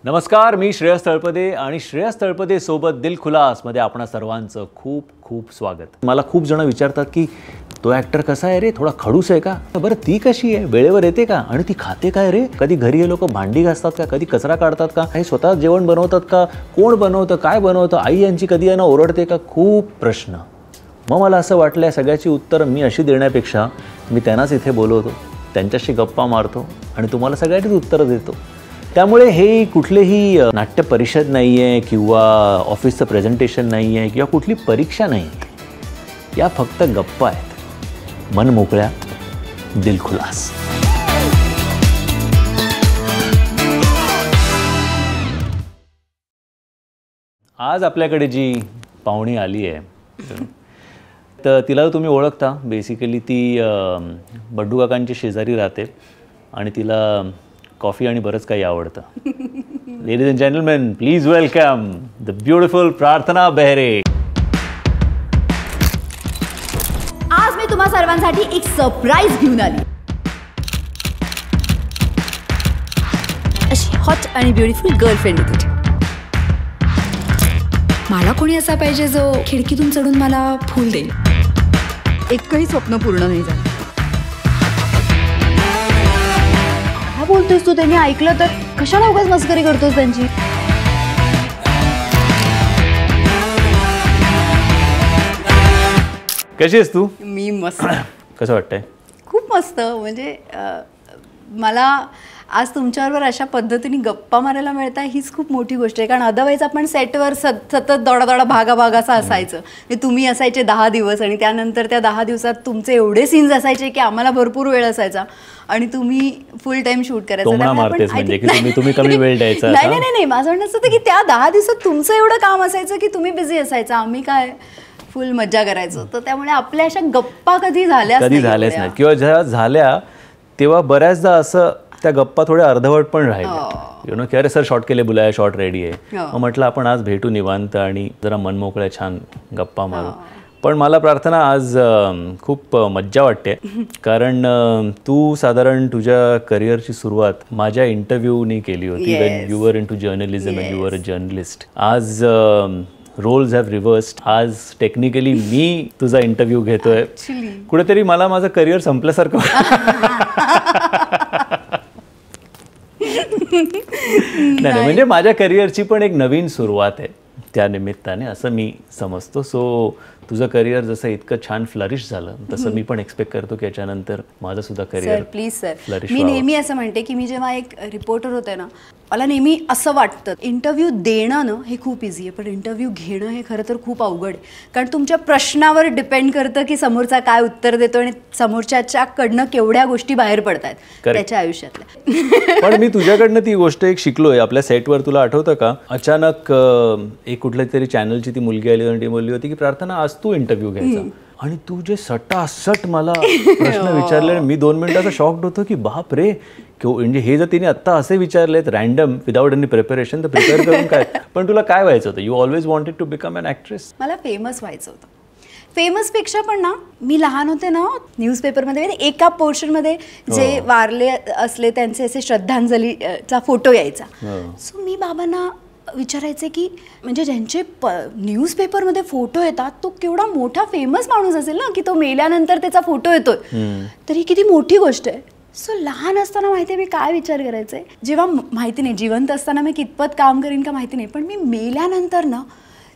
नमस्कार, मी श्रेयस तळपदे आणि श्रेयस तळपदे सोबत दिलखुलास मध्ये आपणा सर्वांचं खूप खूप स्वागत. मला खूप जण विचारतात की तो ॲक्टर कसा आहे रे, थोडा खडूस आहे का? बरं ती कशी आहे, वेळेवर येते का, आणि ती खाते काय रे, कधी घरी हे लोक भांडी घासतात का, कधी कचरा काढतात का, काही स्वतः जेवण बनवतात का, कोण बनवतं, काय बनवतं, आई यांची कधी यांना ओरडते का, खूप प्रश्न. मग मला असं वाटलं या सगळ्याची उत्तरं मी अशी देण्यापेक्षा मी त्यांनाच इथे बोलवतो, त्यांच्याशी गप्पा मारतो आणि तुम्हाला सगळ्यांचीच उत्तरं देतो. त्यामुळे हे कुठलेही नाट्य परिषद नाही आहे किंवा ऑफिसचं प्रेझेंटेशन नाही आहे किंवा कुठली परीक्षा नाही आहे. या फक्त गप्पा आहेत, मन मोकळ्या, दिलखुलास. आज आपल्याकडे जी पाहुणी आली आहे तर तिला तुम्ही ओळखता. बेसिकली ती बड्डू काकांची शेजारी राहते आणि तिला कॉफी आणि बरंच काही आवडतं. Ladies and gentleman, please welcome the beautiful प्रार्थना बेहरे. आज मी तुम्हा सर्वांसाठी एक सरप्राईज घेऊन आली. अशी हॉट आणि ब्युटिफुल गर्लफ्रेंड आहे तुझी. मला कोणी असा पाहिजे जो खिडकीतून चढून मला फूल देईल. एकही स्वप्न पूर्ण नाही झालं. काय बोलतोस तू? त्यांनी ऐकलं तर कशाला उगाच मस्करी करतोस त्यांची? कशी आहेस तू? मी मस्त. कसं वाटतंय? खूप मस्त. म्हणजे मला आज तुमच्याबरोबर अशा पद्धतीने गप्पा मारायला मिळत आहे हीच खूप मोठी गोष्ट आहे. कारण अदरवाईज आपण सेटवर सतत दोडा भाग असं असायचं. तुम्ही असायचे 10 दिवस आणि त्यानंतर त्या 10 दिवसात तुमचे एवढे सीन्स असायचे की आम्हाला भरपूर वेळ असायचा आणि तुम्ही फुल टाइम शूट करायचं. कमी वेळ द्यायचा. नाही, माझं म्हणणं असं होतं की त्या 10 दिवसात तुमचं एवढं काम असायचं की तुम्ही बिझी असायचं, आम्ही काय फुल मज्जा करायचो. तर त्यामुळे आपल्या अशा गप्पा कधी झाल्याच नाही किंवा ज्या झाल्या तेव्हा बऱ्याचदा असं त्या गप्पा थोड्या अर्धवट पण राहिल्या. की अरे सर शॉट केले, बुलाया, शॉट रेडी आहे. मग म्हटलं आपण आज भेटू निवांत आणि जरा मनमोकळ्या छान गप्पा मारू. पण मला प्रार्थना आज खूप मज्जा वाटते कारण तू साधारण तुझ्या करिअरची सुरुवात माझ्या इंटरव्ह्यूनी केली होती. When you were into journalism and you were a journalist. आज रोल्स हॅव रिव्हर्स्ड. आज टेक्निकली मी तुझा इंटरव्ह्यू घेतोय. कुठेतरी मला माझं करिअर संपल्यासारखं. नाही, म्हणजे माझ्या करिअरची पण एक नवीन सुरुवात आहे त्या निमित्ताने असं मी समजतो. सो तुझं करिअर जसं इतकं छान फ्लरिश झालं तसं मी पण एक्सपेक्ट करतो की याच्यानंतर माझं सुद्धा करिअर प्लीज सर. मी नेहमी असं म्हणते की मी जेव्हा एक रिपोर्टर होते ना, मला नेहमी असं वाटतं इंटरव्ह्यू देणं ना हे खूप इझी आहे, पण इंटरव्ह्यू घेणं हे खरं तर खूप अवघड आहे. कारण तुमच्या प्रश्नावर डिपेंड करतं की समोरचा काय उत्तर देतो आणि समोरच्याकडनं केवढ्या गोष्टी बाहेर पडतात त्याच्या आयुष्यातल्या. पण मी तुझ्याकडनं ती गोष्ट एक शिकलोय. आपल्या सेटवर तुला आठवतं का, अचानक एक कुठल्या तरी चॅनलची ती मुलगी आली आणि ती बोलली होती की प्रार्थना आज तू इंटरव्ह्यू घ्यायचा, आणि तू जे सटासट मला प्रश्न विचारले मी 2 मिनिटाचा शॉक्ड होतो की बाप रे, म्हणजे हे जर तिने आत्ता असे विचारलेत रॅन्डम विदाउट एनी प्रिपरेशन तर प्रिपेअर करून काय. पण तुला काय व्हायचं होतं? You always wanted to become an actress. मला फेमस व्हायचं होतं. फेमसपेक्षा पण ना, मी लहान होते ना, न्यूजपेपरमध्ये एका पोर्शनमध्ये जे वारले असले त्यांचे असे श्रद्धांजलीचा फोटो यायचा. सो मी बाबांना विचारायचे की म्हणजे ज्यांचे न्यूजपेपरमध्ये फोटो येतात तो केवढा मोठा फेमस माणूस असेल ना, की तो मेल्यानंतर त्याचा फोटो येतोय, तर ही किती मोठी गोष्ट आहे. सो लहान असताना माहिती आहे मी काय विचार करायचे, जेव्हा माहिती नाही जिवंत असताना मी कितपत काम करीन का माहिती नाही, पण मी मेल्यानंतर ना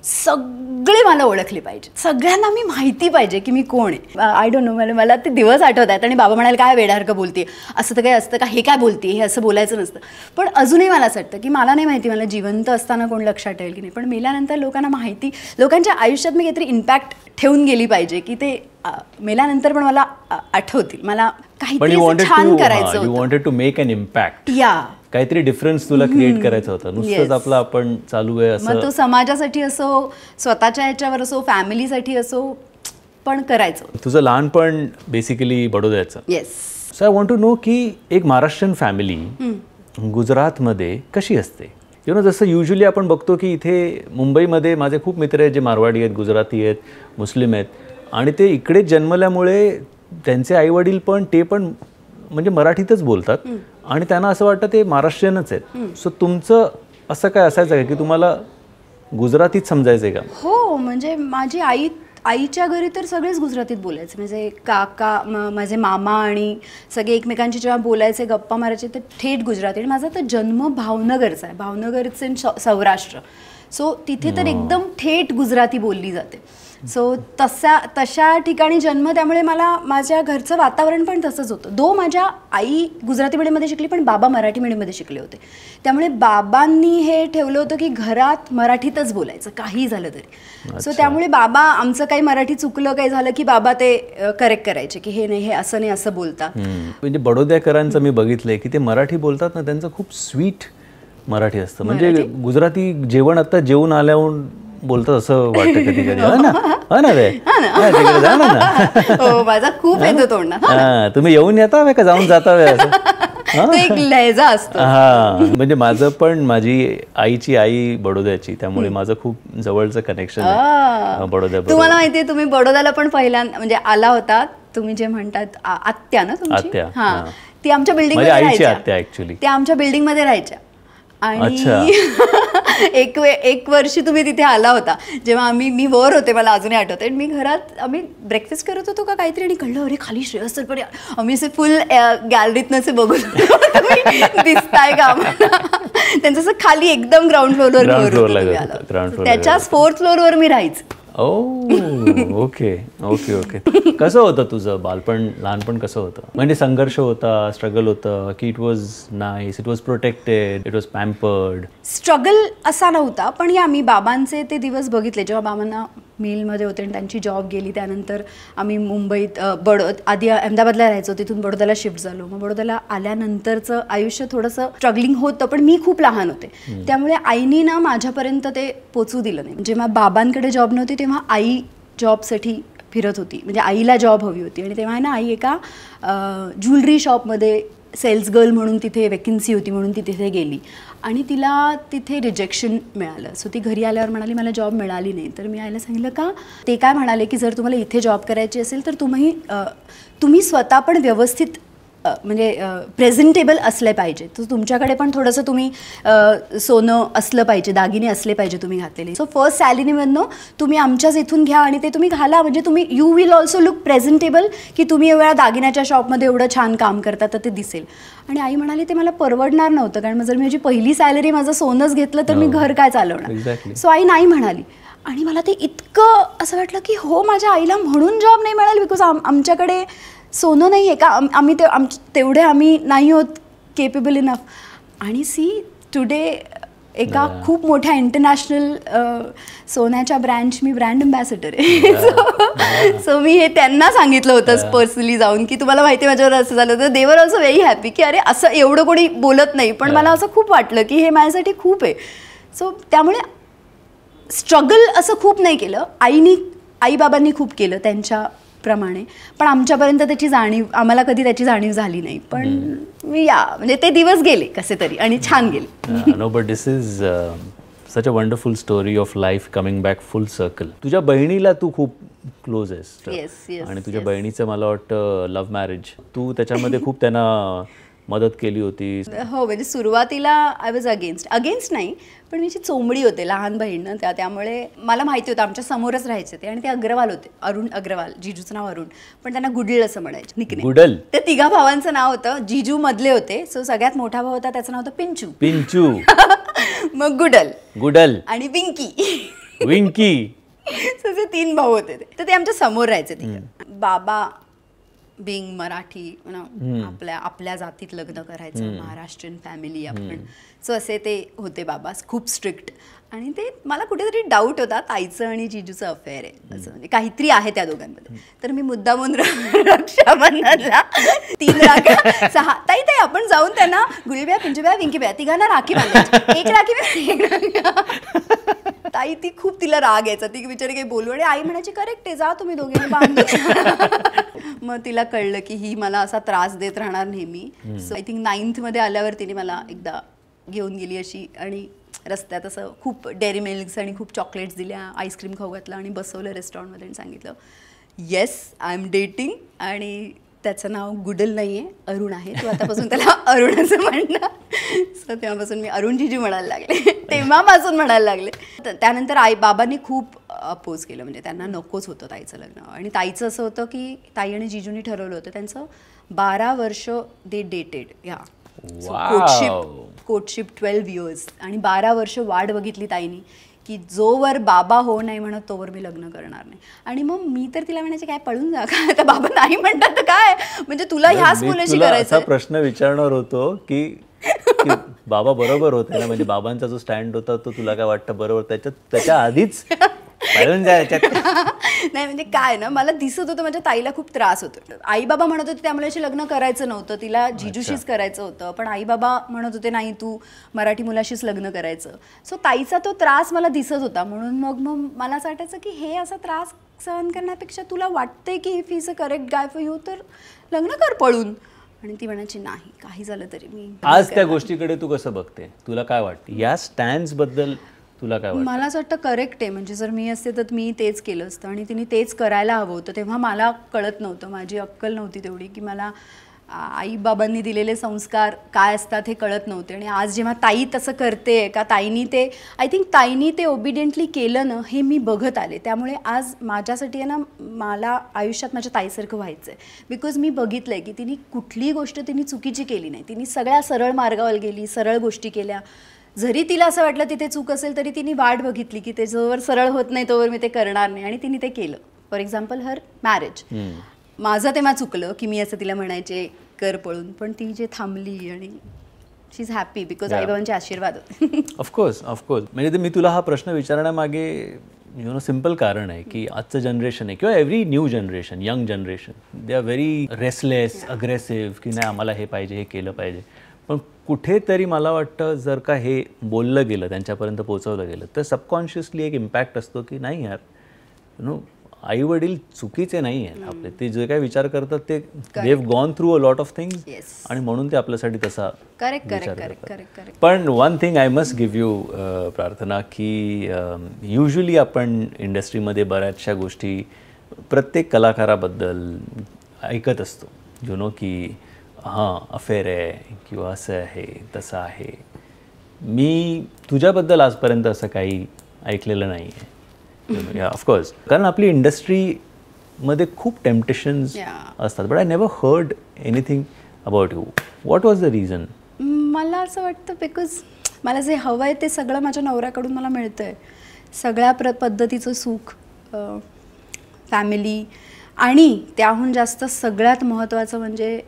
सगळे मला ओळखले पाहिजे, सगळ्यांना मी माहिती पाहिजे की मी कोण आहे. आय डोंट नो, मला ते दिवस आठवत आहेत. आणि बाबा म्हणाले काय वेडासारखं बोलते, असं तर काही असतं का, हे काय बोलते, हे असं बोलायचं नसतं. पण अजूनही मला असं वाटतं की मला नाही माहिती मला जिवंत असताना कोण लक्षात ठेवेल की नाही, पण मेल्यानंतर लोकांना माहिती, लोकांच्या आयुष्यात मी काहीतरी इम्पॅक्ट ठेवून गेली पाहिजे की ते मेल्यानंतर पण मला आठवतील. मला काहीतरी छान करायचं. You wanted to make an impact. या काहीतरी डिफरन्स तुला क्रिएट करायचं होतं. नुसतंच आपलं आपण चालू आहे असं. मग तो समाजासाठी असो, स्वतःच्या याच्यावर असो, फॅमिलीसाठी असो, पण करायचं. तुझं लहानपण बेसिकली बडोद्याचं. Yes. So I want to know की एक महाराष्ट्रीयन फॅमिली गुजरातमध्ये कशी असते. जसं युजली आपण बघतो की इथे मुंबईमध्ये माझे खूप मित्र आहेत जे मारवाडी आहेत, गुजराती आहेत, मुस्लिम आहेत, आणि ते इकडे जन्मल्यामुळे त्यांचे आईवडील पण ते पण म्हणजे मराठीतच बोलतात आणि त्यांना असं वाटतं ते महाराष्ट्रीयनच आहेत. सो तुमचं असं काय असायचं का की तुम्हाला गुजरातीत समजायचंय का? हो, म्हणजे माझी आईच्या घरी तर सगळेच गुजरातीत बोलायचे. म्हणजे काका, माझे मामा आणि सगळे एकमेकांशी जेव्हा बोलायचे, गप्पा मारायचे, तर थेट गुजराती. आणि माझा तर जन्म भावनगरचा आहे, भावनगरच इन सौराष्ट्र. सो तिथे तर एकदम थेट गुजराती बोलली जाते. सो तशा ठिकाणी जन्म, त्यामुळे मला माझ्या घरचं वातावरण पण तसंच होतं. माझ्या आई गुजराती मीडियममध्ये शिकली, पण बाबा मराठी मीडियममध्ये शिकले होते. त्यामुळे बाबांनी हे ठेवलं होतं की घरात मराठीतच बोलायचं, काही झालं तरी. सो त्यामुळे बाबा, आमचं काही मराठी चुकलं, काही झालं की बाबा ते करेक्ट करायचे की हे नाही, हे असं नाही, असं बोलतात. म्हणजे बडोद्याकरांचं मी बघितलंय की ते मराठी बोलतात ना, त्यांचं खूप स्वीट मराठी असतं. म्हणजे गुजराती जेवण आता जेवून आल्यावर बोलतात असं वाटतं कधी कधी. हो ना, हो ना रे, तिकडे जा ना. माझा खूप येतो तोंडात. तुम्ही येऊन येता का जाऊन जाता असं? एक लहजा असतो. हा, म्हणजे माझं पण, माझी आईची आई बडोद्याची, त्यामुळे माझं खूप जवळचं कनेक्शन आहे बडोद्या. तुम्हाला माहितीये, तुम्ही बडोद्याला पण पहिल्यांदा म्हणजे आला होता, तुम्ही जे म्हणतात आत्या ना तुमची, हा, ती आमच्या बिल्डिंग मध्ये राहायच्या. आत्या ऍक्च्युअली त्या आमच्या बिल्डिंग मध्ये राहायच्या. आणि एक वर्षी तुम्ही तिथे आला होता, जेव्हा मी वर होते, मला अजूनही आठवते. मी घरात, आम्ही ब्रेकफास्ट करत होतो का काहीतरी, आणि कळलं अरे खाली श्रेयस तळपदे. आम्ही असे फुल गॅलरीतनं असे बघून दिसताय का आम्हाला. त्यांचं असं खाली एकदम ग्राउंड फ्लोअरवर, त्याच्याच 4th फ्लोअरवर मी राहायचं. Okay okay okay. कसं होतं तुझं बालपण, लहानपण कसं होतं? म्हणजे संघर्ष होता, स्ट्रगल होतं, की it was nice, it was protected, it was pampered? Struggle असा नव्हता, पण या मी बाबांचे ते दिवस बघितले जेव्हा बाबांना मिलमध्ये होते आणि त्यांची जॉब गेली. त्यानंतर आम्ही मुंबईत आधी अहमदाबादला राहायचो, तिथून बडोद्याला शिफ्ट झालो. मग बडोद्याला आल्यानंतरचं आयुष्य थोडंसं स्ट्रगलिंग होतं, पण मी खूप लहान होते, त्यामुळे आईनी ना माझ्यापर्यंत ते पोचू दिलं नाही. जेव्हा बाबांकडे जॉब नव्हती तेव्हा आई जॉबसाठी फिरत होती, म्हणजे आईला जॉब हवी होती. आणि तेव्हा ना आई एका ज्वेलरी शॉपमध्ये सेल्स गर्ल म्हणून तिथे वेकन्सी होती, म्हणून ती तिथे गेली आणि तिला तिथे रिजेक्शन मिळालं. सो ती घरी आल्यावर म्हणाली मला जॉब मिळाली नाही. तर मी आईला सांगितलं का? ते काय म्हणाले की जर तुम्हाला इथे जॉब करायची असेल तर तुम्ही स्वतः पण व्यवस्थित म्हणजे प्रेझेंटेबल असले पाहिजे. तर तुमच्याकडे पण थोडंसं तुम्ही सोनं असलं पाहिजे, दागिने असले पाहिजे तुम्ही घातलेले. सो फर्स्ट सॅलरीमधनं तुम्ही आमच्याच इथून घ्या आणि ते तुम्ही घाला, म्हणजे तुम्ही you will also look presentable, की तुम्ही एवढ्या दागिन्याच्या शॉपमध्ये एवढं छान काम करता तर ते दिसेल. आणि आई म्हणाली ते मला परवडणार नव्हतं, कारण जर मी माझी पहिली सॅलरी माझं सोनंच घेतलं तर मी घर काय चालवणार. सो आई नाही म्हणाली. आणि मला ते इतकं असं वाटलं की हो, माझ्या आईला म्हणून जॉब नाही मिळाली बिकॉज आमच्याकडे सोनं नाही आहे का, आम्ही तेवढे आम्ही नाही होत केपेबल इनफ. आणि टुडे एका खूप मोठ्या इंटरनॅशनल सोन्याच्या मी ब्रँड अम्बॅसेडर आहे. सो मी हे त्यांना सांगितलं होतं पर्सनली जाऊन की तुम्हाला माहिती माझ्यावर असं झालं होतं. दे वर ऑल्सो व्हेरी हॅपी की अरे असं एवढं कोणी बोलत नाही, पण मला असं खूप वाटलं की हे माझ्यासाठी खूप आहे. सो त्यामुळे स्ट्रगल असं खूप नाही केलं. आईबाबांनी खूप केलं त्यांच्या प्रमाणे, पण आमच्यापर्यंत आम्हाला कधी त्याची जाणीव झाली नाही. पण म्हणजे ते दिवस गेले कसे तरी आणि छान गेले. No, but this is such a wonderful story of life coming back full circle. तुझ्या बहिणीला तू खूप क्लोज आहेस आणि तुझ्या बहिणीचं मला वाटतं लव्ह मॅरेज, तू त्याच्यामध्ये खूप त्यांना मदत केली होती. हो, म्हणजे सुरुवातीला आय वॉज अगेन्स्ट नाही, पण मी चोंबडी होते लहान बहीण त्यामुळे मला माहिती होतं. आमच्या समोरच राहायचे ते, आणि ते अग्रवाल होते, अरुण अग्रवाल. जिजूचं नाव अरुण, पण त्यांना गुडल असं म्हणायचे निकनेम. गुडल? ते तिघा भावांचं नाव होतं. जिजू मधले होते, सो सगळ्यात मोठा भाऊ होता त्याचं नाव होतं पिंचू. मग गुडल आणि विंकी. सो ते 3 भाऊ होते. तर ते आमच्या समोर राहायचे तिघ. बाबा बिंग मराठी, आपल्या जातीत लग्न करायचं, महाराष्ट्रीयन फॅमिली आपण. सो असे ते होते बाबा, खूप स्ट्रिक्ट. आणि ते मला कुठेतरी डाऊट होता ताईचं आणि जिजूचं अफेअर आहे असं, म्हणजे काहीतरी आहे त्या दोघांमध्ये. तर मी मुद्दामून रक्षाबंधनला 3 राख्या 6 ताई आपण जाऊन त्यांना गुळीब्या, पिंजूब्या, विंकीब्या तिघांना राखी बांधायची. 1 राखी ताई ती खूप तिला राग यायचा, ती बिचारी काही बोलू. आणि आई म्हणायची करेक्ट आहे, जा तुम्ही दोघांनी बांधून. मग तिला कळलं की ही मला असा त्रास देत राहणार नेहमी. सो आय थिंक 9th मध्ये आल्यावर तिने मला एकदा घेऊन गेली अशी, आणि रस्त्यात असं खूप डेअरी मिल्क्स आणि खूप चॉकलेट्स दिल्या, आईस्क्रीम खाऊ घातलं आणि बसवलं रेस्टॉरंटमध्ये आणि सांगितलं येस आय एम डेटिंग. आणि त्याचं नाव गुडल नाही आहे, अरुण आहे. तू आतापासून त्याला अरुणाचं म्हणणं. सो तेव्हापासून मी अरुण जीजू म्हणायला लागले, तेव्हापासून म्हणायला लागले. त्यानंतर बाबांनी खूप अपोज केलं, म्हणजे त्यांना नकोच होतं ताईचं लग्न. आणि ताईचं असं होतं की ताई आणि जीजूनी ठरवलं होतं त्यांचं 12 वर्ष दे डेटेड. या कोर्टशिप 12 इयर्स आणि 12 वर्ष वाट बघितली ताईनी की जोवर बाबा हो नाही म्हणत तोवर मी लग्न करणार नाही. आणि मग मी तर तिला म्हणायचे काय पळून जा का, आता बाबा नाही म्हणतात तर काय, म्हणजे तुला ह्याच मुलाशी करायचं. प्रश्न विचारणार होतो की बाबा बरोबर होते ना, म्हणजे बाबांचा जो स्टँड होता तो तुला काय वाटतं बरोबर, त्याच्या आधीच पळून जायच्यात. नाही म्हणजे काय ना, मला दिसत होतं माझ्या ताईला खूप त्रास होतो. आई बाबा म्हणत होते त्यामुळे लग्न करायचं नव्हतं, तिला जिजूशीच करायचं होतं. पण आई बाबा म्हणत होते नाही तू मराठी मुलाशीच लग्न करायचं. सो ताईचा तो त्रास मला दिसत होता. म्हणून मग मला असं वाटायचं की हे असा त्रास सहन करण्यापेक्षा तुला वाटतंय की if is a correct guy for you तर लग्न कर पळून. आणि ती म्हणायची नाही काही झालं तरी मी. आज त्या गोष्टीकडे तू कसं बघते, तुला काय वाटतं या स्टँड्स बद्दल, तुला काय वाटतं? मला असं वाटतं करेक्ट आहे. म्हणजे जर मी असते तर मी तेच केलं असतं आणि तिने तेच करायला हवं होतं. तेव्हा मला कळत नव्हतं, माझी अक्कल नव्हती तेवढी की मला आई बाबांनी दिलेले संस्कार काय असतात हे कळत नव्हते. आणि आज जेव्हा ताई तसं करते का ताईनी ते आय थिंक ताईनी ते ओबिडियंटली केलं ना हे मी बघत आले. त्यामुळे आज माझ्यासाठी आहे ना, मला आयुष्यात माझ्या ताईसारखं व्हायचं आहे. बिकॉज मी बघितलं आहे की तिने कुठलीही गोष्ट तिने चुकीची केली नाही. तिने सगळ्या सरळ मार्गावर गेली, सरळ गोष्टी केल्या. जरी तिला असं वाटलं तिथे चूक असेल तरी तिने वाट बघितली की ते जोवर सरळ होत नाही तोवर मी ते करणार नाही. आणि तिने ते केलं. For example her marriage. माझं तेव्हा चुकलं की मी असं तिला म्हणायचे कर पळून, पण ती जे थांबली आणि शी इज हॅपी बिकॉज आईबाबांचे आशीर्वाद होते. ऑफकोर्स म्हणजे मी तुला हा प्रश्न विचारण्यामागे सिम्पल कारण आहे की आजचं जनरेशन आहे किंवा every new generation, young generation, they are very restless, aggressive की नाही आम्हाला हे पाहिजे, हे केलं पाहिजे. पण कुठेतरी मला वाटतं जर का हे बोललं गेलं, त्यांच्यापर्यंत पोहोचवलं गेलं तर सबकॉन्शियसली एक इम्पॅक्ट असतो की नाही यार आई वडील चुकीचे नाही आहेत आपले, ते जे काय विचार करतात ते they have gone through a lot of things आणि म्हणून ते आपल्यासाठी तसा विचार करतात. पण one thing I must give you प्रार्थना की युजली आपण इंडस्ट्रीमध्ये बऱ्याचशा गोष्टी प्रत्येक कलाकाराबद्दल ऐकत असतो यु नो की हां अफेअर आहे किंवा असं आहे तसं आहे. मी तुझ्याबद्दल आजपर्यंत असं काही ऐकलेलं नाही आहे. ऑफकोर्स कारण आपली इंडस्ट्रीमध्ये खूप टेम्पटेशन्स असतात. But I never heard anything about you. What was the reason? मला असं वाटतं बिकॉज मला जे हवं आहे ते सगळं माझ्या नवऱ्याकडून मला मिळतं आहे. सगळ्या पद्धतीचं सुख, फॅमिली आणि त्याहून जास्त सगळ्यात महत्त्वाचं म्हणजे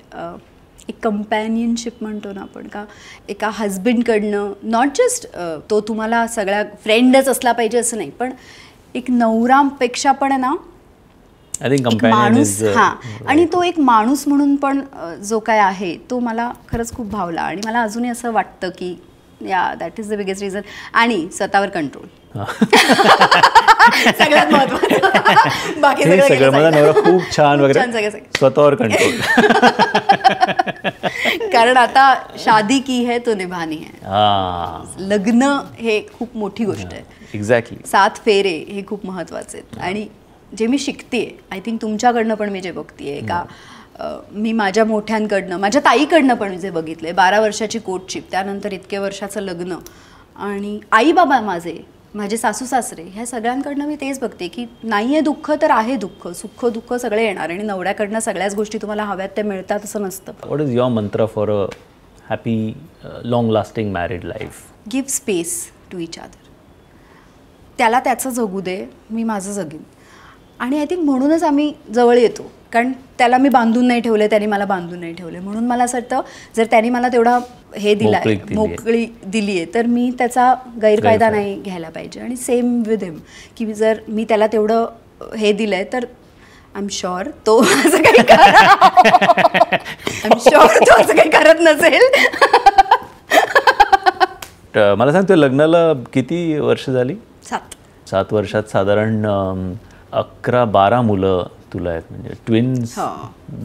एक कंपॅनियनशिप म्हणतो ना आपण का, एका हजबंडकडनं. नॉट जस्ट तो तुम्हाला सगळ्या फ्रेंडच असला पाहिजे असं नाही, पण एक नवरापेक्षा पण आहे ना एक माणूस. हां, आणि तो एक माणूस म्हणून पण जो काय आहे तो मला खरंच खूप भावला. आणि मला अजूनही असं वाटतं की या that is the biggest reason. आणि स्वतःवर कंट्रोल सगळ्यात महत्त्वाचं. बाकी सगळं माझा नवरा खूप छान वगैरे, स्वतःवर कंट्रोल. कारण आता शादी की है तो निभानी है. लग्न हे खूप मोठी गोष्ट आहे. एक्झॅक्टली. 7 फेरे हे खूप महत्त्वाचे आहेत. आणि जे मी शिकते आय थिंक तुमच्याकडनं पण मी जे बघते का, मी माझ्या मोठ्यांकडनं, माझ्या ताईकडनं पण जे बघितलं 12 वर्षाची कोर्टशिप, त्यानंतर इतके वर्षाचं लग्न, आणि आई बाबा माझे सासू सासरे, ह्या सगळ्यांकडनं मी तेच बघते की नाही आहे दुःख तर आहे दुःख, सुख दुःख सगळे येणार. आणि नवऱ्याकडनं सगळ्याच गोष्टी तुम्हाला हव्यात त्या मिळतात असं नसतं. What is your mantra for a happy long lasting married life? Give space to each other. त्याला त्याचं जगू दे, मी माझं जगेन. आणि आय थिंक म्हणूनच आम्ही जवळ येतो, कारण त्याला मी बांधून नाही ठेवलं, त्याने मला बांधून नाही ठेवले. म्हणून मला असं वाटतं जर त्याने मला तेवढा हे दिला आहे, मोकळी दिली आहे, तर मी त्याचा गैरफायदा नाही घ्यायला पाहिजे. आणि सेम विथ हिम की जर मी त्याला तेवढं हे दिलं आहे तर आय एम शुअर तो असं काही करत नसेल. मला सांग, तुझ्या लग्नाला किती वर्ष झाली? 7 वर्षात साधारण 11-12 मुलं तुला आहेत, म्हणजे ट्विन्स,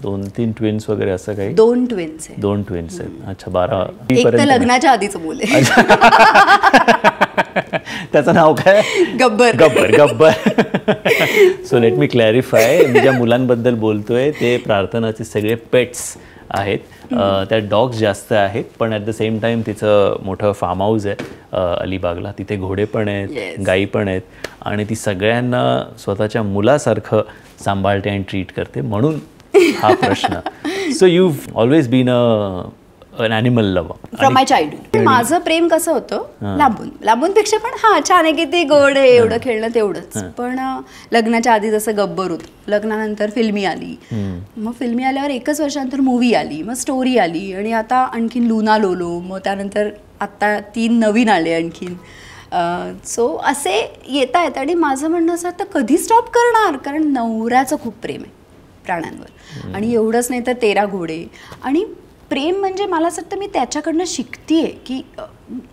2-3 ट्विन्स वगैरे असं काही? 2 ट्विन्स आहेत. 2 ट्विन्स आहेत. अच्छा, 12. एक तर लग्नाच्या आधीचं मुल आहे. त्याचं नाव काय? Gabbar. So let me clarify, मी ज्या मुलांबद्दल बोलतोय ते प्रार्थनाचे सगळे पेट्स आहेत. त्या डॉग्स जास्त आहेत, पण ॲट द सेम टाईम तिचं मोठं फार्म हाऊस आहे अलिबागला. तिथे घोडे पण आहेत, गायी पण आहेत, आणि ती सगळ्यांना स्वतःच्या मुलासारखं सांभाळते आणि ट्रीट करते. म्हणून हा प्रश्न. So you always been an animal lover from my childhood. माझं प्रेम कसं होतं लांबूनपेक्षा पण छान आहे की ते गोड आहे, एवढं खेळणं तेवढंच. पण लग्नाच्या आधी जसं गब्बर होतं, लग्नानंतर फिल्मी आली, मग फिल्मी आल्यावर 1 वर्षानंतर मूवी आली, मग स्टोरी आली, आणि आता आणखीन लुना लोलो, मग त्यानंतर आत्ता 3 नवीन आले आणखीन. सो असे येत आहेत. आणि माझं म्हणणं असं आता कधी स्टॉप करणार, कारण नवऱ्याचं खूप प्रेम आहे प्राण्यांवर, आणि एवढंच नाही तर 13 घोडे. आणि प्रेम म्हणजे मला असं वाटतं मी त्याच्याकडनं शिकतेय की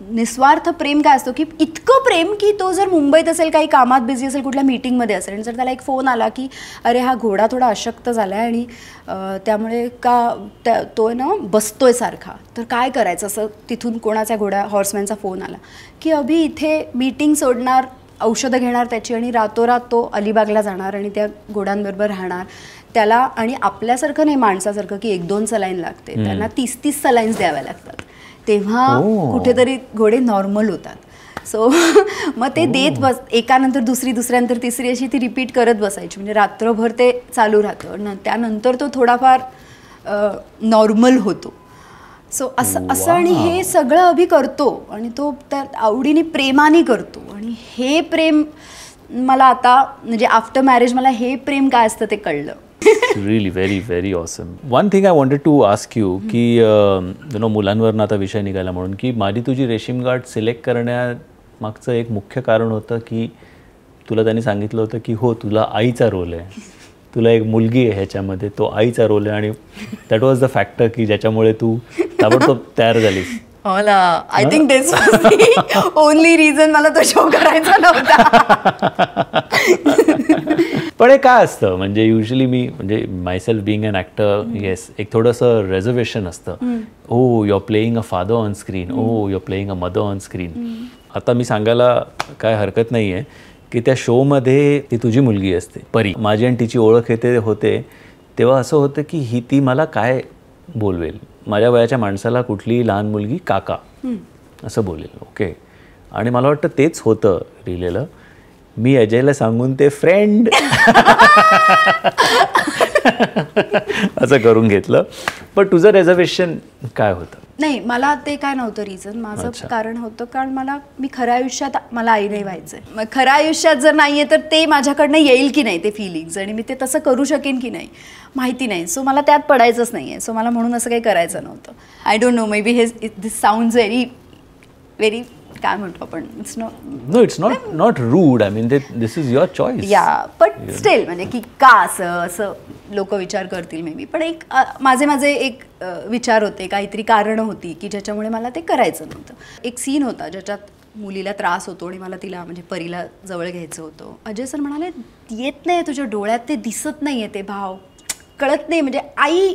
निस्वार्थ प्रेम काय असतो, की इतकं प्रेम की तो जर मुंबईत असेल, काही कामात बिझी असेल, कुठल्या मीटिंगमध्ये असेल, आणि जर त्याला एक फोन आला की अरे हा घोडा थोडा अशक्त झाला आहे आणि त्यामुळे तो आहे ना बसतोय सारखा, तर काय करायचं, असं तिथून कोणाचा हॉर्समॅनचा फोन आला की अभि इथे मीटिंग सोडणार, औषधं घेणार त्याची, आणि रातोरात तो अलिबागला जाणार आणि त्या घोड्यांबरोबर राहणार. त्याला आणि आपल्यासारखं नाही माणसासारखं की 1-2 सलाईन लागते, त्यांना 30-30 सलाईन्स द्याव्या लागतात, तेव्हा कुठेतरी घोडे नॉर्मल होतात. सो मग ते देत एकानंतर दुसरी, दुसऱ्यानंतर तिसरी, अशी ती रिपीट करत बसायची, म्हणजे रात्रभर ते चालू राहतं. त्यानंतर तो थोडाफार नॉर्मल होतो. सो असं आणि हे सगळं अभि करतो, आणि तो त्या आवडीने प्रेमाने करतो. आणि हे प्रेम मला आता म्हणजे आफ्टर मॅरेज मला हे प्रेम काय असतं ते कळलं. Really very very awesome. One thing I wanted to ask you की मुलांवरनं आता विषय निघाला म्हणून, की माझी तुझी रेशीम गाठ सिलेक्ट करण्यामागचं एक मुख्य कारण होतं की तुला त्यांनी सांगितलं होतं की हो तुला आईचा रोल आहे, तुला एक मुलगी आहे ह्याच्यामध्ये, तो आईचा रोल आहे, आणि दॅट वॉज द फॅक्टर की ज्याच्यामुळे तू ताबडतोब तयार झालीस. होला, I think this was the only reason मला तो शो करायचा नव्हता. पण हे काय असतं म्हणजे युजली मी म्हणजे myself being an actor, yes, एक थोडंसं रेझर्वेशन असतं. Oh you are playing a father on screen, oh you are playing a mother on screen. आता मी सांगायला काय हरकत नाही आहे की त्या शोमध्ये ती तुझी मुलगी असते परी. माझी आणि तिची ओळख होते तेव्हा असं होतं की ती मला काय बोलवेल, माझ्या वयाच्या माणसाला कुठली लहान मुलगी काका असं बोलेल. ओके, आणि मला वाटतं तेच होतं लिहिलेलं. मी अजयला सांगून ते फ्रेंड असं करून घेतलं. पण तुझं रेझर्वेशन काय होतं? नाही, मला ते काय नव्हतं रिझन. माझं कारण होतं कारण मी खऱ्या आयुष्यात मला आई नाही व्हायचंय. मग खऱ्या आयुष्यात जर नाहीये तर ते माझ्याकडनं येईल की नाही ते फिलिंग्स, आणि मी ते तसं करू शकेन की नाही माहिती नाही. सो मला त्यात पडायचंच नाहीये. सो मला म्हणून असं काही करायचं नव्हतं. I don't know, maybe this sounds very very काय म्हणतो आपण, it's not rude. I mean this is your choice. Yeah, but still म्हणजे की का असं लोक विचार करतील मे बी. पण एक माझे एक विचार होते, काहीतरी कारणं होती की ज्याच्यामुळे मला ते करायचं नव्हतं. एक सीन होता ज्याच्यात मुलीला त्रास होतो आणि मला तिला म्हणजे परीला जवळ घ्यायचं होतं. अजय सर म्हणाले येत नाही तुझ्या डोळ्यात, ते दिसत नाही आहे, ते भाव कळत नाही, म्हणजे आई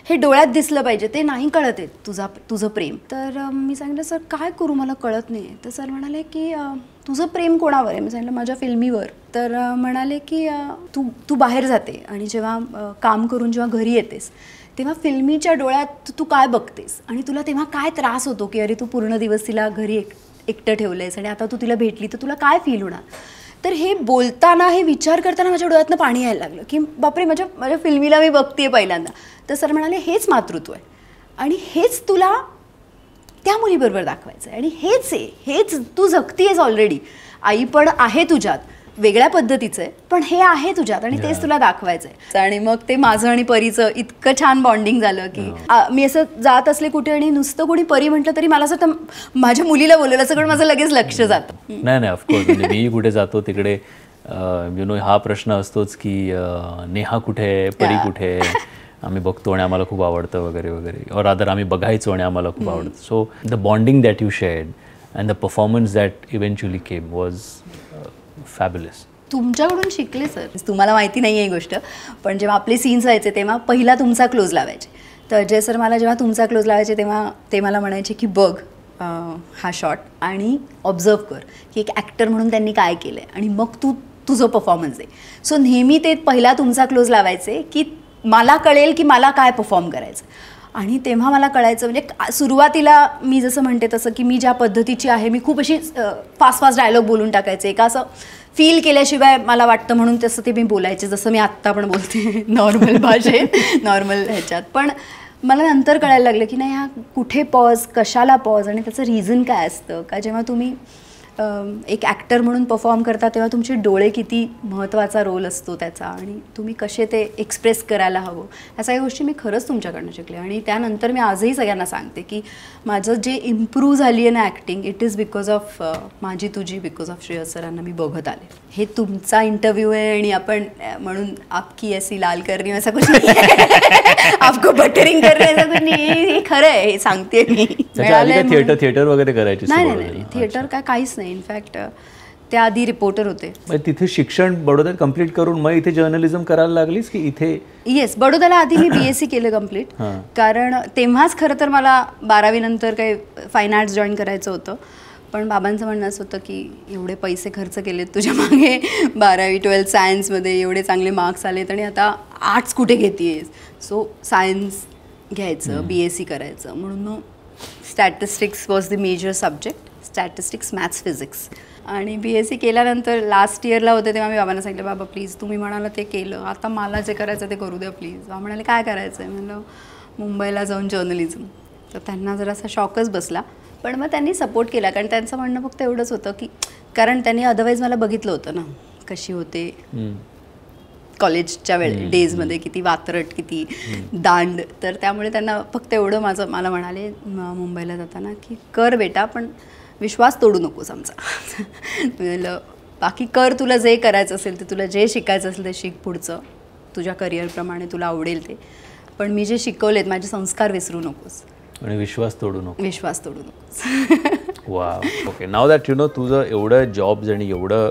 हे डोळ्यात दिसलं पाहिजे, ते नाही कळत आहे तुझं प्रेम. तर मी सांगितलं सर काय करू, मला कळत नाही. तर सर म्हणाले की तुझं प्रेम कोणावर आहे? मी सांगितलं माझ्या फिल्मीवर. तर म्हणाले की तू बाहेर जाते आणि जेव्हा काम करून जेव्हा घरी येतेस तेव्हा फिल्मीच्या डोळ्यात तू काय बघतेस, आणि तुला तेव्हा काय त्रास होतो की अरे तू पूर्ण दिवस तिला घरी एकटं ठेवलंयस आणि आता तू तिला भेटली तर तुला काय फील होणार. तर हे बोलताना, हे विचार करताना माझ्या डोळ्यातनं पाणी यायला लागलं की बापरे, माझ्या फिल्मीला मी बघतेय पहिल्यांदा. तर सर म्हणाले हेच मातृत्व आहे, आणि हेच तुला त्या मुलीबरोबर दाखवायचं आहे, आणि हेच तू जगतीयेस ऑलरेडी. आई पण आहे तुझ्यात, वेगळ्या पद्धतीचं आहे, पण हे आहे तुझ्यात, आणि तेच तुला दाखवायचं आहे. आणि मग ते माझं आणि परीचं इतकं छान बॉन्डिंग झालं की मी असं जात असले कुठे आणि नुसतं कोणी परी म्हटलं तरी मला असं माझ्या मुलीला बोललेलं सगळं माझं लगेच लक्ष जातं. नाही ऑफकोर्स, म्हणजे मी कुठे जातो तिकडे हा प्रश्न असतोच की नेहा कुठे आहे, परी कुठे आहे, आम्ही बघतो आणि आम्हाला खूप आवडतं वगैरे वगैरे, और अदर आम्ही बघायचो आणि आम्हाला खूप आवडतं. So the bonding that you shared and the performance that eventually came was fabulous. तुमच्याकडून शिकले सर. तुम्हाला माहिती नाही आहे ही गोष्ट, पण जेव्हा आपले सीन्स व्हायचे तेव्हा पहिला तुमचा क्लोज लावायचे. तर अजय सर मला जेव्हा तुमचा क्लोज लावायचे तेव्हा ते मला म्हणायचे की बघ हा शॉट आणि ऑब्झर्व कर की एक ॲक्टर म्हणून त्यांनी काय केलं आहे, आणि मग तुझं परफॉर्मन्स आहे. सो नेहमी ते पहिला तुमचा क्लोज लावायचे की मला कळेल की मला काय परफॉर्म करायचं. आणि तेव्हा मला कळायचं म्हणजे सुरुवातीला मी जसं म्हणते तसं की मी ज्या पद्धतीची आहे मी खूप अशी फास्ट डायलॉग बोलून टाकायचे का असं फील केल्याशिवाय मला वाटतं म्हणून तसं ते मी बोलायचे जसं मी आत्ता पण बोलते नॉर्मल भाषेत नॉर्मल ह्याच्यात. पण मला नंतर कळायला लागलं की नाही हा कुठे पॉज कशाला पॉज आणि त्याचं रिझन काय असतं का जेव्हा तुम्ही एक ॲक्टर म्हणून परफॉर्म करता तेव्हा तुमचे डोळे किती महत्त्वाचा रोल असतो त्याचा आणि तुम्ही कसे ते एक्सप्रेस करायला हवं ह्या सगळ्या गोष्टी मी खरंच तुमच्याकडनं शिकले. आणि त्यानंतर मी आजही सगळ्यांना सांगते की माझं जे इम्प्रूव्ह झाली आहे ना acting it is because of माझी तुझी बिकॉज ऑफ श्रेयस सरांना मी बघत आले. हे तुमचा इंटरव्ह्यू आहे आणि आपण म्हणून आपकी ऐसी लाल करणी असा कुछ नाही आपको बटरिंग करणे असं कुछ नाही हे खरं आहे हे सांगते मी. थिएटर वगैरे करायची? नाही थिएटर काहीच नाही. इनफॅक्ट त्याआधी रिपोर्टर होते. तिथे शिक्षण बडोद्यात कम्प्लीट करून मग इथे जर्नलिझम करायला लागलीस की इथे? येस बडोद्याला आधी मी BSc केलं कम्प्लीट कारण तेव्हाच खरं तर मला 12वी नंतर काही फाईन आर्ट्स जॉईन करायचं होतं. पण बाबांचं म्हणणं असं होतं की एवढे पैसे खर्च केलेत तुझ्या मागे 12वी 12th सायन्समध्ये एवढे चांगले मार्क्स आलेत आणि आता आर्ट्स कुठे घेतेस सो सायन्स घ्यायचं BSc करायचं म्हणून मग statistics was the major subject statistics maths physics. आणि BSc केल्यानंतर लास्ट इयरला होते तेव्हा मी बाबांना सांगितलं बाबा प्लीज तुम्ही म्हणाला ते केलं आता मला जे करायचं ते करू द्या प्लीज. बाबा म्हणाले काय करायचं आहे म्हणलं मुंबईला जाऊन जर्नलिझम. तर त्यांना जरासा शॉकच बसला पण मग त्यांनी सपोर्ट केला कारण त्यांचं म्हणणं फक्त एवढंच होतं की कारण त्यांनी अदरवाईज मला बघितलं होतं ना कशी होते कॉलेजच्या डेजमध्ये किती वात्रट किती दांड. तर त्यामुळे त्यांना फक्त एवढं मला म्हणाले मुंबईला जाताना की कर बेटा पण विश्वास तोडू नकोस आमचा. म्हणलं बाकी कर तुला जे करायचं असेल ते तुला जे शिकायचं असेल ते शिक पुढचं तुझ्या करिअरप्रमाणे तुला आवडेल ते पण मी जे शिकवलेत माझे संस्कार विसरू नकोस आणि विश्वास तोडू नकोस. वा okay now that you know तुझं एवढं जॉब्स आणि एवढं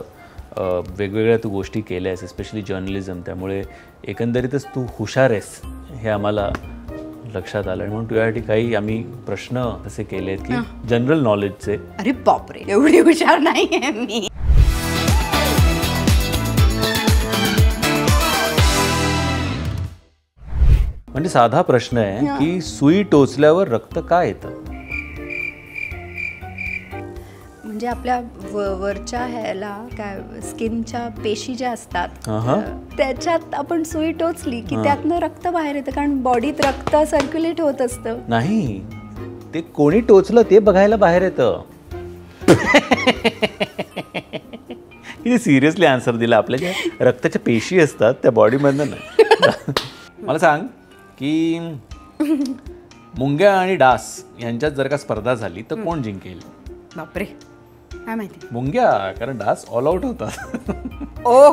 वेगवेगळ्या तू गोष्टी केल्या आहेस स्पेशली जर्नलिझम त्यामुळे एकंदरीतच तू हुशार आहेस हे आम्हाला लक्षात आलं. म्हणून तुझ्यासाठी काही आम्ही प्रश्न असे केले आहेत की जनरल नॉलेजचे. अरे बापरे एवढी हुशार नाही आहे मी. म्हणजे साधा प्रश्न आहे की सुई टोचल्यावर रक्त का येतं? म्हणजे आपल्या वरच्या ह्याला काय स्किनच्या पेशी ज्या असतात त्याच्यात आपण सुई टोचली की त्यातनं रक्त बाहेर येतं कारण बॉडीत रक्त सर्क्युलेट होत असतं. नाही ते कोणी टोचलं ते बघायला बाहेर येतं. किती सिरियसली आन्सर दिला. आपल्या ज्या रक्ताच्या पेशी असतात त्या बॉडीमधनं नाही. मला सांग की मुंग्या आणि डास यांच्यात जर का स्पर्धा झाली तर कोण जिंकेल? बापरे काय माहिती. मुंग्या कारण डास ऑल आउट होतात. ओ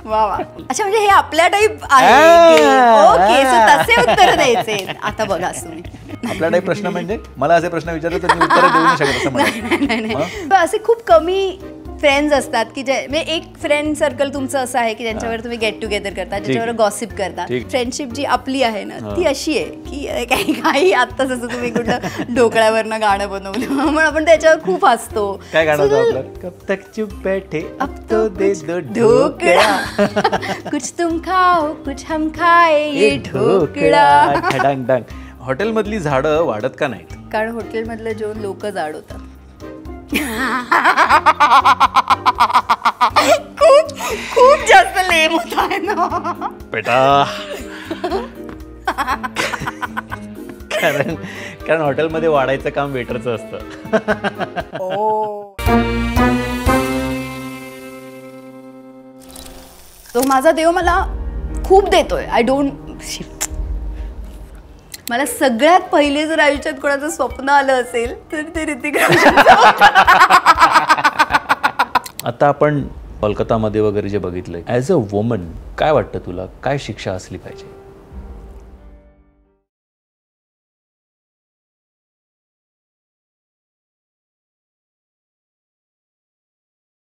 वा वा अच्छा म्हणजे हे आपल्या टाईप आहे. ओके सो तसे उत्तर द्यायचे. आता बघा तुम्ही आपल्या टाईप प्रश्न म्हणजे मला असे प्रश्न विचारले तर मी उत्तर देऊ नाही शकत असं. असे खूप कमी फ्रेंड्स असतात की जे म्हणजे एक फ्रेंड सर्कल तुमचं असं आहे की ज्यांच्यावर तुम्ही गेट टुगेदर करता ज्याच्यावर गॉसिप करता. फ्रेंडशिप जी आपली आहे ना ती अशी आहे की काही आत्ता जसं तुम्ही कुठलं ढोकळ्यावरनं गाणं बनवलं म्हणून आपण त्याच्यावर खूप हसतो. काय गाणं होतं आपलं? कब तक चुप बैठे अब तो दे दो ढोकळा कुछ तुम खाओ कुछ हम खाए ये ढोकळा. डांग डांग. हॉटेलमधली झाडं वाढत का नाहीत? कारण हॉटेलमधलं जेवण लोक जाड होतात. खूप जास्त लेम होत आहे ना बेटा. कारण हॉटेलमध्ये वाढायचं काम वेटरचं असतं. तो माझा देव मला खूप देतोय. आय डोंट मला सगळ्यात पहिले जर आयुष्यात कोणाचं स्वप्न आलं असेल तर ते ऋतिक रोशन. आता आपण कोलकातामध्ये वगैरे जे बघितलंय ॲज अ वुमन काय वाटतं तुला काय शिक्षा असली पाहिजे?